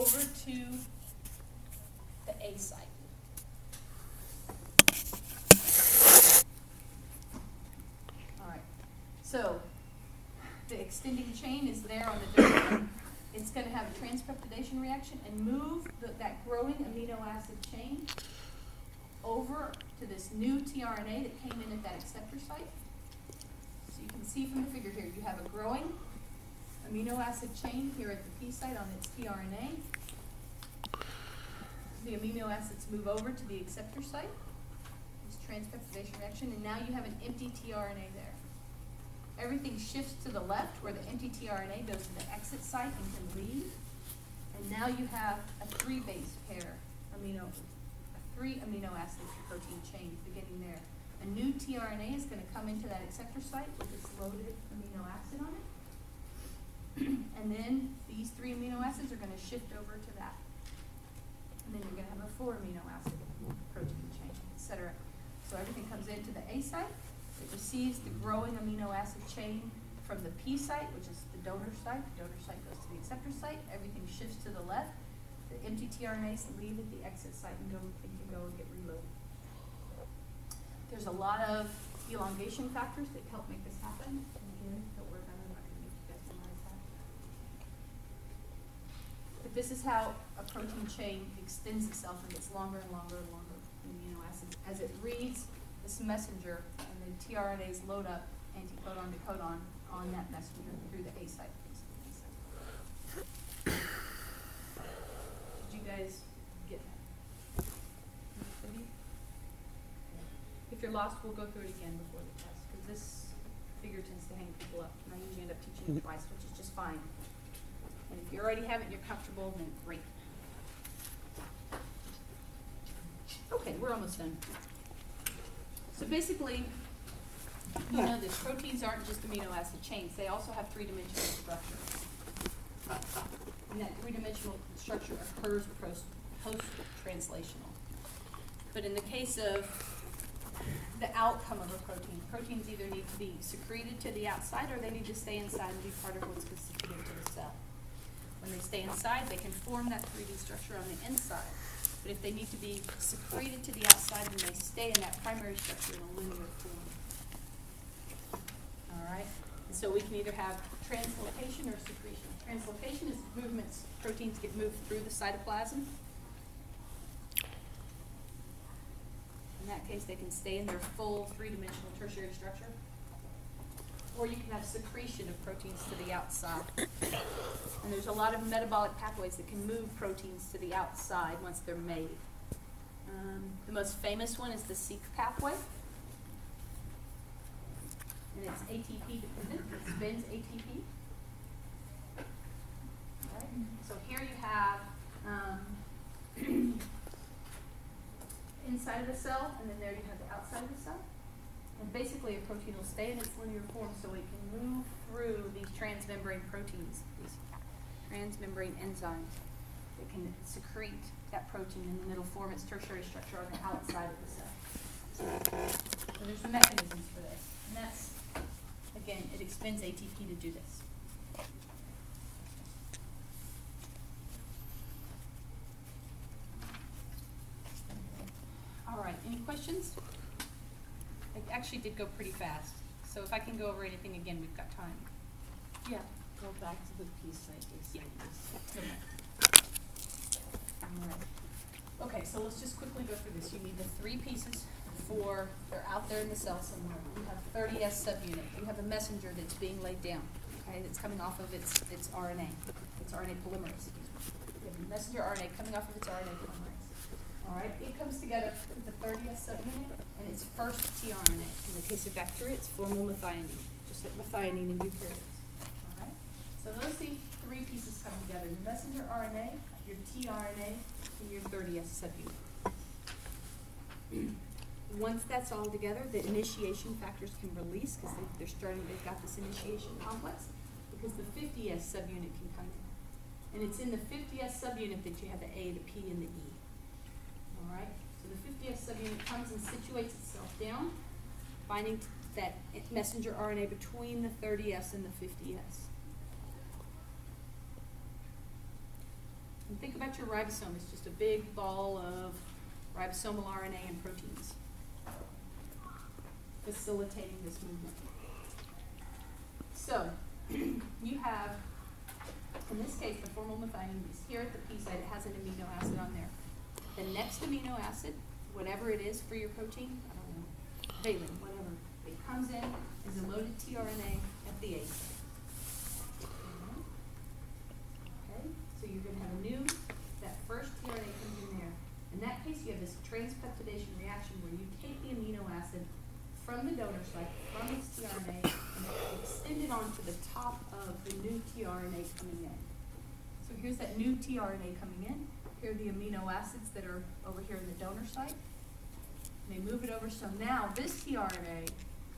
over to the A site. All right, so the extending chain is there on the diagram. It's going to have a transpeptidation reaction and move that growing amino acid chain over to this new tRNA that came in at that acceptor site. So you can see from the figure here, you have a growing amino acid chain here at the P site on its tRNA. The amino acids move over to the acceptor site, this transpeptidation reaction, and now you have an empty tRNA there. Everything shifts to the left where the empty tRNA goes to the exit site and can leave. And now you have a 3-base pair amino acid protein chain beginning there. A new tRNA is going to come into that acceptor site with its loaded amino acid on it. And then these 3 amino acids are going to shift over to that. And then you're going to have a 4 amino acid protein chain, etc. So everything comes into the A site. It receives the growing amino acid chain from the P site, which is the donor site. The donor site goes to the acceptor site. Everything shifts to the left. The empty tRNAs leave at the exit site and can go and get reloaded. There's a lot of elongation factors that help make this happen. And again, don't worry about it. I'm not going to make you guys memorize that. But this is how a protein chain extends itself and gets longer and longer and longer amino acids as it reads this messenger, and then tRNAs load up anticodon to codon on that messenger through the A site. Did you guys get that? If you're lost, we'll go through it again before the test, because this figure tends to hang people up, and I usually end up teaching it twice, which is just fine. And if you already have it and you're comfortable, then great. Okay, we're almost done. So basically, you know that proteins aren't just amino acid chains. They also have 3-dimensional structure. And that 3-dimensional structure occurs post-translational. But in the case of the outcome of a protein, proteins either need to be secreted to the outside or they need to stay inside and be part of what's constitutive to the cell. When they stay inside, they can form that 3D structure on the inside. But if they need to be secreted to the outside, then they stay in that primary structure in a linear form. All right? And so we can either have translocation or secretion. Translocation is movements, proteins get moved through the cytoplasm. In that case, they can stay in their full 3-dimensional tertiary structure. Or you can have secretion of proteins to the outside. And there's a lot of metabolic pathways that can move proteins to the outside once they're made. The most famous one is the Seq pathway. And it's ATP dependent. It spins ATP. Okay. So here you have inside of the cell, and then there you have the outside of the cell. And basically a protein will stay in its linear form so it can move through these transmembrane proteins, these transmembrane enzymes that can secrete that protein, and then it'll form its tertiary structure on the outside of the cell. So there's the mechanisms for this. And that's, again, it expends ATP to do this. All right, any questions? I actually did go pretty fast, so if I can go over anything again, we've got time. Yeah. Go back to the P site. Yeah. Okay. All right. Okay, so let's just quickly go through this. You need the 3 pieces they're out there in the cell somewhere. You have 30S subunit. You have a messenger that's being laid down, okay, that's coming off of its RNA, its RNA polymerase. You have a messenger RNA coming off of its RNA polymerase. All right, it comes together with the 30S subunit and its first tRNA. In the case of bacteria, it's formyl methionine, just like methionine in eukaryotes. All right, so those 3 pieces come together: your messenger RNA, your tRNA, and your 30S subunit. Once that's all together, the initiation factors can release because they've got this initiation complex, because the 50S subunit can come in. And it's in the 50S subunit that you have the A, the P, and the E. All right? So the 50S subunit comes and situates itself down, binding that messenger RNA between the 30S and the 50S. think about your ribosome. It's just a big ball of ribosomal RNA and proteins facilitating this movement. So, you have, in this case, the formal methionine is here at the P site. It has an amino acid on there. The next amino acid, whatever it is for your protein, I don't know, valine, whatever, it comes in as a loaded tRNA at the A site. Okay, so you're going to have a new, that first tRNA comes in there. In that case, you have this transpeptidation reaction where you take the amino acid from the donor site, from its tRNA, and extend it onto the top of the new tRNA coming in. So here's that new tRNA coming in. Here are the amino acids that are over here in the donor site. And they move it over. So now this tRNA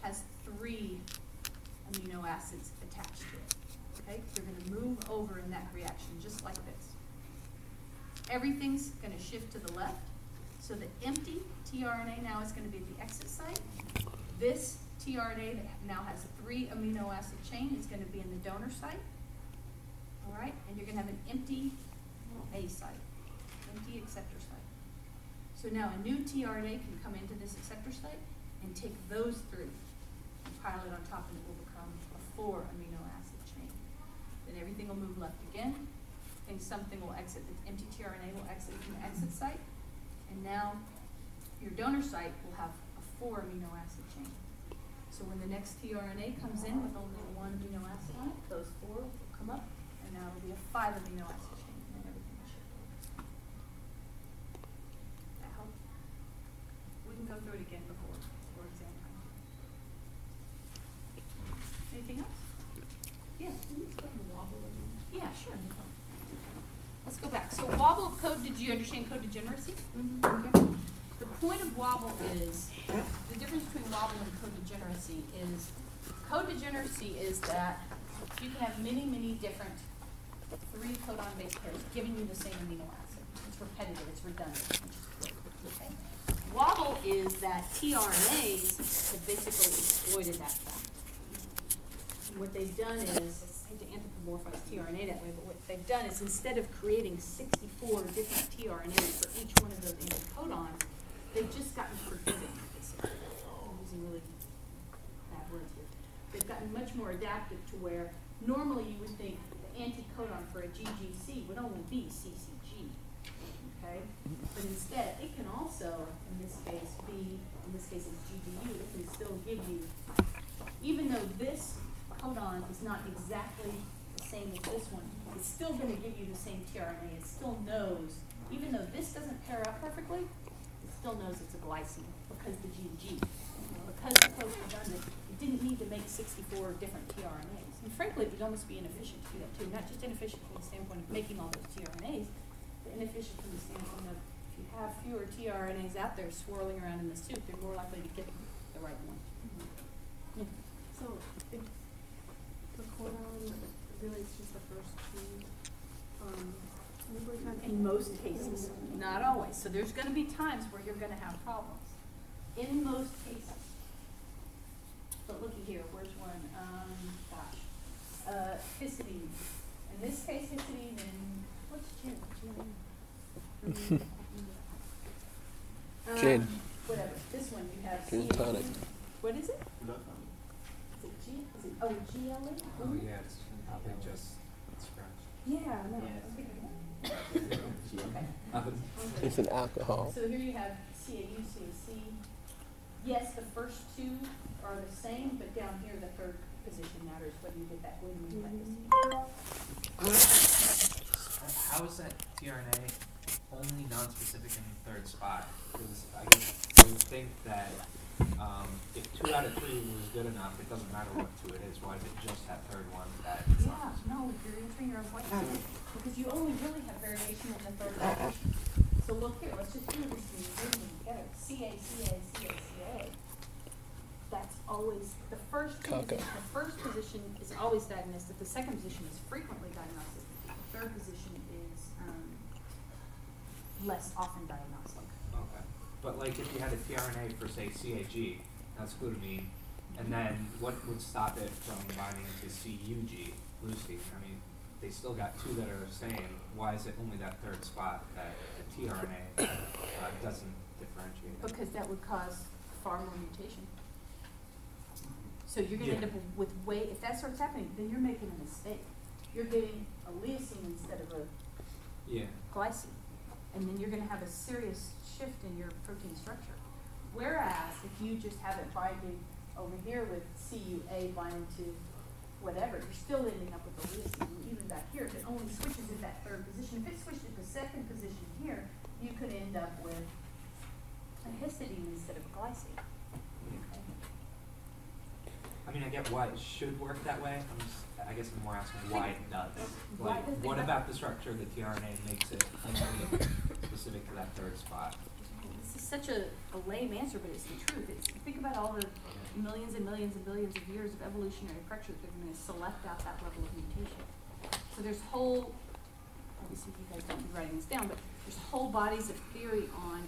has 3 amino acids attached to it. Okay, they're going to move over in that reaction just like this. Everything's going to shift to the left. So the empty tRNA now is going to be at the exit site. This tRNA that now has a 3 amino acid chain is going to be in the donor site. All right, and you're going to have an empty A site, empty acceptor site. So now a new tRNA can come into this acceptor site and take those 3 and pile it on top, and it will become a 4 amino acid chain. Then everything will move left again, and something will exit. The empty tRNA will exit from the exit site, and now your donor site will have a 4 amino acid chain. So when the next tRNA comes in with only 1 amino acid on it, those 4 will come up, and now it'll be a 5 amino acid chain, and then everything will shift over. That help? We can go through it again before exam time. Anything else? Yeah. Can you explain the wobble again? Yeah, sure. Let's go back. So wobble of code, did you understand code degeneracy? Mm-hmm. Okay. The point of wobble is, the difference between wobble and code degeneracy is that you can have many, many different 3 codon base pairs giving you the same amino acid. It's repetitive, it's redundant, which is good. Okay. Wobble is that tRNAs have basically exploited that fact. And what they've done is, I hate to anthropomorphize tRNA that way, but what they've done is instead of creating 64 different tRNAs for each one of those anticodons, they've just gotten forgiving, basically. I'm using really bad words here. They've gotten much more adaptive to where normally you would think the anticodon for a GGC would only be CCG, okay? But instead, it can also, in this case it's GGU, it can still give you, even though this codon is not exactly the same as this one, it's still going to give you the same tRNA. It still knows, even though this doesn't pair up perfectly, it still knows it's a glycine because the GG. Because the code's redundant, it didn't need to make 64 different tRNAs. And frankly, it would almost be inefficient to do that too. Not just inefficient from the standpoint of making all those tRNAs, but inefficient from the standpoint of if you have fewer tRNAs out there swirling around in the soup, they're more likely to get the right one. Mm-hmm. So the codon really is just the first 2. In most cases, not always. So there's going to be times where you're going to have problems. In most cases. But looky here, where's one? Histidine. In this case, histidine and what's gin? Gin. Whatever. This one you have. Gin tonic. What is it? Is it G? Is it GLA? Oh, yeah, it's probably just scratch. Yeah, no. Nothing. It's an alcohol. So here you have CAU, CAC. Yes, the first 2 are the same, but down here the 3rd position matters, whether you get that glutamine like How is that tRNA only non-specific in the 3rd spot? Because I guess I would think that if 2 out of 3 was good enough, it doesn't matter what 2 it is. Why is it just that 3rd one that it's Yeah, not? no, you're answering your own question. Because you only really have variation in the 3rd position. So look here, let's just do this and bring them together. CA, CA, CA, CA. That's always, the first position is always diagnostic. The 2nd position is frequently diagnostic. The 3rd position is less often diagnostic. Okay. But like if you had a tRNA for say CAG, that's glutamine, and then what would stop it from binding to CUG, leucine? I mean, they still got two that are the same, why is it only that third spot that the tRNA doesn't differentiate? Because that would cause far more mutation. So you're gonna end Yeah. up with if that starts happening, then you're making a mistake. You're getting a leucine instead of a Yeah. glycine. And then you're gonna have a serious shift in your protein structure. Whereas if you just have it binding over here with CUA binding to whatever, you're still ending up with a leucine. And even back here, if it only switches at that third position, if it switched at the second position here, you could end up with a histidine instead of a glycine. Okay. I mean, I get why it should work that way, I guess I'm more asking why it does. Why Like, does it what work? about the structure of the tRNA makes it only specific to that third spot? This is such a lame answer, but it's the truth. Think about all the millions and millions and billions of years of evolutionary pressure that are going to select out that level of mutation. So there's obviously you guys don't be writing this down, but there's whole bodies of theory on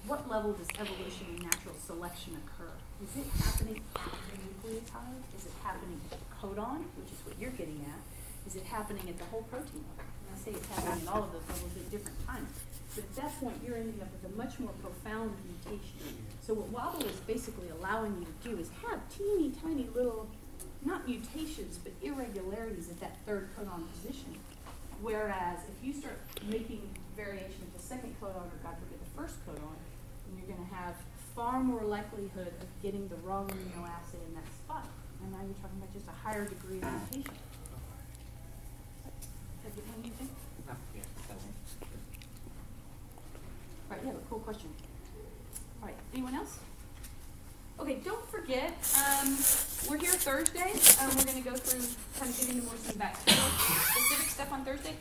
what level does evolution and natural selection occur. Is it happening at the nucleotide? Is it happening at the codon, which is what you're getting at? Is it happening at the whole protein level? And I say it's happening at all of those levels at different times. But at that point, you're ending up with a much more profound mutation. So what Wobble is basically allowing you to do is have teeny tiny little, not mutations, but irregularities at that third codon position. Whereas if you start making variation at the second codon, or God forbid the first codon, then you're gonna have far more likelihood of getting the wrong amino acid in that spot. And now you're talking about just a higher degree of mutation. Does that get what you think? No, yeah, it doesn't. Right, you have a cool question. All right, anyone else? Okay, don't forget, we're here Thursday. We're gonna go through kind of getting into more some bacterial specific stuff on Thursday.